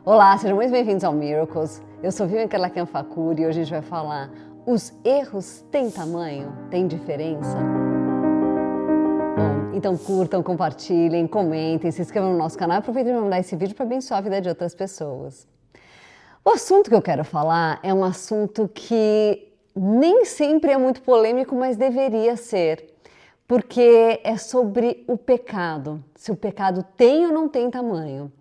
Olá, sejam muito bem-vindos ao Miracles. Eu sou Vivian Kerlakian-Fakuri e hoje a gente vai falar: os erros têm tamanho? Têm diferença? Bom, então curtam, compartilhem, comentem, se inscrevam no nosso canal e aproveitem para mandar esse vídeo para abençoar a vida de outras pessoas. O assunto que eu quero falar é um assunto que nem sempre é muito polêmico, mas deveria ser, porque é sobre o pecado, se o pecado tem ou não tem tamanho.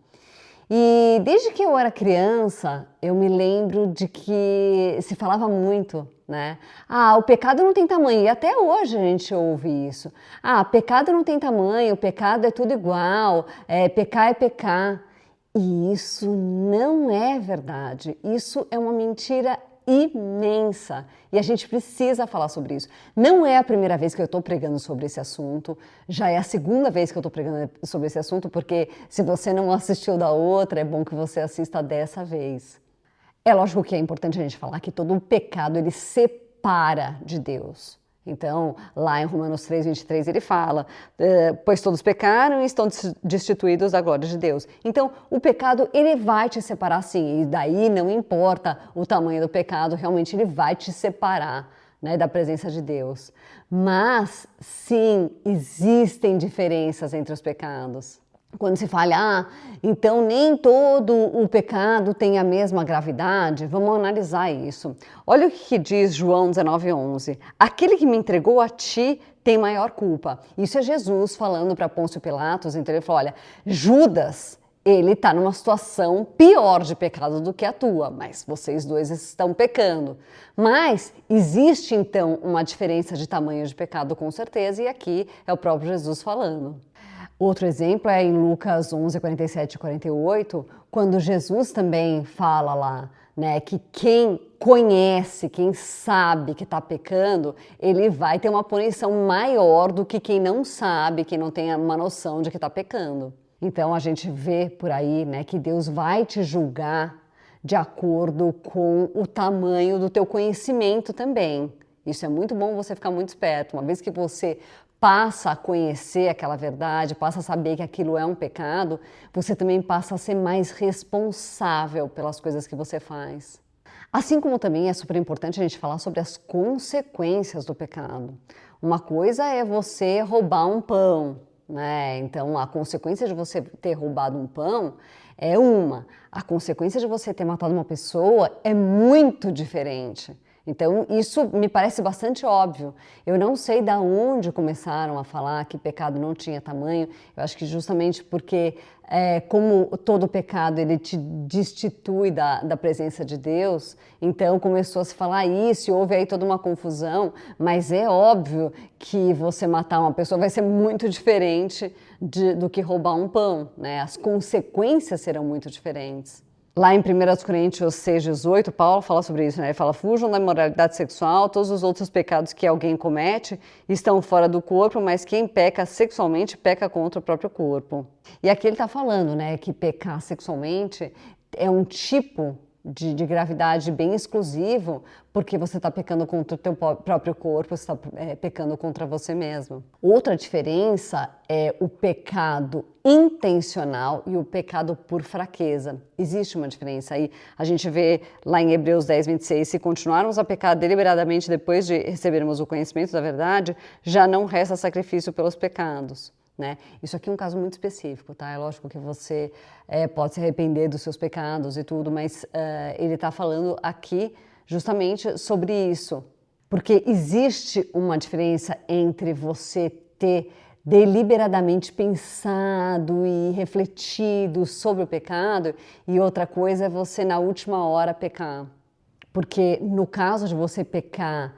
E desde que eu era criança, eu me lembro de que se falava muito, né? Ah, o pecado não tem tamanho. E até hoje a gente ouve isso. Ah, pecado não tem tamanho, pecado é tudo igual, pecar é pecar. E isso não é verdade. Isso é uma mentira imensa. E a gente precisa falar sobre isso. Não é a primeira vez que eu estou pregando sobre esse assunto, já é a segunda vez que eu estou pregando sobre esse assunto, porque se você não assistiu da outra, é bom que você assista dessa vez. É lógico que é importante a gente falar que todo pecado ele separa de Deus. Então, lá em Romanos 3:23 ele fala, pois todos pecaram e estão destituídos da glória de Deus. Então, o pecado ele vai te separar sim, e daí não importa o tamanho do pecado, realmente ele vai te separar, né, da presença de Deus. Mas, sim, existem diferenças entre os pecados. Quando se fala, então nem todo o pecado tem a mesma gravidade, vamos analisar isso. Olha o que diz João 19:11. Aquele que me entregou a ti tem maior culpa. Isso é Jesus falando para Pôncio Pilatos, então ele falou, olha, Judas, ele está numa situação pior de pecado do que a tua, mas vocês dois estão pecando. Mas existe então uma diferença de tamanho de pecado com certeza, e aqui é o próprio Jesus falando. Outro exemplo é em Lucas 11:47 e 48, quando Jesus também fala lá, né, que quem conhece, quem sabe que está pecando, ele vai ter uma punição maior do que quem não sabe, quem não tem uma noção de que está pecando. Então a gente vê por aí, né, que Deus vai te julgar de acordo com o tamanho do teu conhecimento também. Isso é muito bom você ficar muito esperto. Uma vez que você passa a conhecer aquela verdade, passa a saber que aquilo é um pecado, você também passa a ser mais responsável pelas coisas que você faz. Assim como também é super importante a gente falar sobre as consequências do pecado. Uma coisa é você roubar um pão, né? Então a consequência de você ter roubado um pão é uma. A consequência de você ter matado uma pessoa é muito diferente. Então, isso me parece bastante óbvio. Eu não sei de onde começaram a falar que pecado não tinha tamanho. Eu acho que justamente porque, como todo pecado, ele te destitui da presença de Deus, então começou a se falar isso e houve aí toda uma confusão. Mas é óbvio que você matar uma pessoa vai ser muito diferente do que roubar um pão, né? As consequências serão muito diferentes. Lá em 1 Coríntios 6:18, Paulo fala sobre isso, né? Ele fala, fujam da imoralidade sexual, todos os outros pecados que alguém comete estão fora do corpo, mas quem peca sexualmente peca contra o próprio corpo. E aqui ele está falando, né, que pecar sexualmente é um tipo de gravidade bem exclusivo, porque você está pecando contra o teu próprio corpo, você está pecando contra você mesmo. Outra diferença é o pecado intencional e o pecado por fraqueza. Existe uma diferença aí. A gente vê lá em Hebreus 10:26, se continuarmos a pecar deliberadamente depois de recebermos o conhecimento da verdade, já não resta sacrifício pelos pecados. Né? Isso aqui é um caso muito específico, tá? É lógico que você pode se arrepender dos seus pecados e tudo, mas ele está falando aqui justamente sobre isso. Porque existe uma diferença entre você ter deliberadamente pensado e refletido sobre o pecado e outra coisa é você na última hora pecar. Porque no caso de você pecar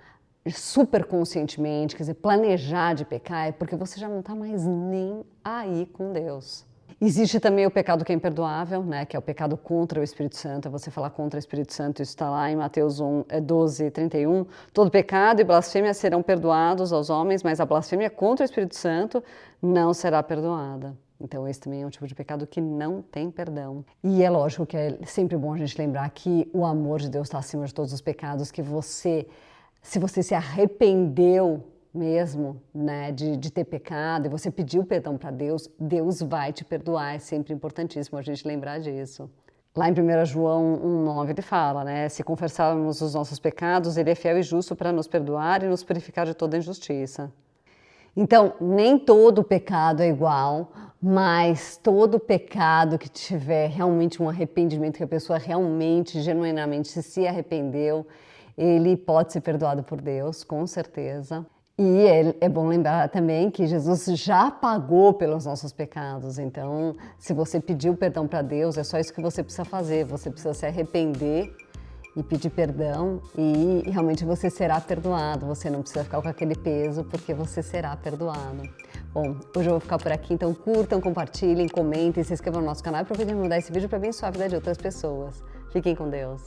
super conscientemente, quer dizer, planejar de pecar, é porque você já não está mais nem aí com Deus. Existe também o pecado que é imperdoável, né, que é o pecado contra o Espírito Santo, é você falar contra o Espírito Santo, isso está lá em Mateus 12:31. Todo pecado e blasfêmia serão perdoados aos homens, mas a blasfêmia contra o Espírito Santo não será perdoada. Então esse também é um tipo de pecado que não tem perdão. E é lógico que é sempre bom a gente lembrar que o amor de Deus está acima de todos os pecados, que se você se arrependeu mesmo, né, de ter pecado e você pediu perdão para Deus, Deus vai te perdoar. É sempre importantíssimo a gente lembrar disso. Lá em 1 João 1,9 ele fala, né? Se confessarmos os nossos pecados, ele é fiel e justo para nos perdoar e nos purificar de toda injustiça. Então, nem todo pecado é igual, mas todo pecado que tiver realmente um arrependimento, que a pessoa realmente, genuinamente se arrependeu, ele pode ser perdoado por Deus, com certeza. E é bom lembrar também que Jesus já pagou pelos nossos pecados. Então, se você pediu perdão para Deus, é só isso que você precisa fazer. Você precisa se arrepender e pedir perdão e realmente você será perdoado. Você não precisa ficar com aquele peso porque você será perdoado. Bom, hoje eu vou ficar por aqui, então curtam, compartilhem, comentem, se inscrevam no nosso canal e aproveitem para mandar esse vídeo para abençoar a vida de outras pessoas. Fiquem com Deus.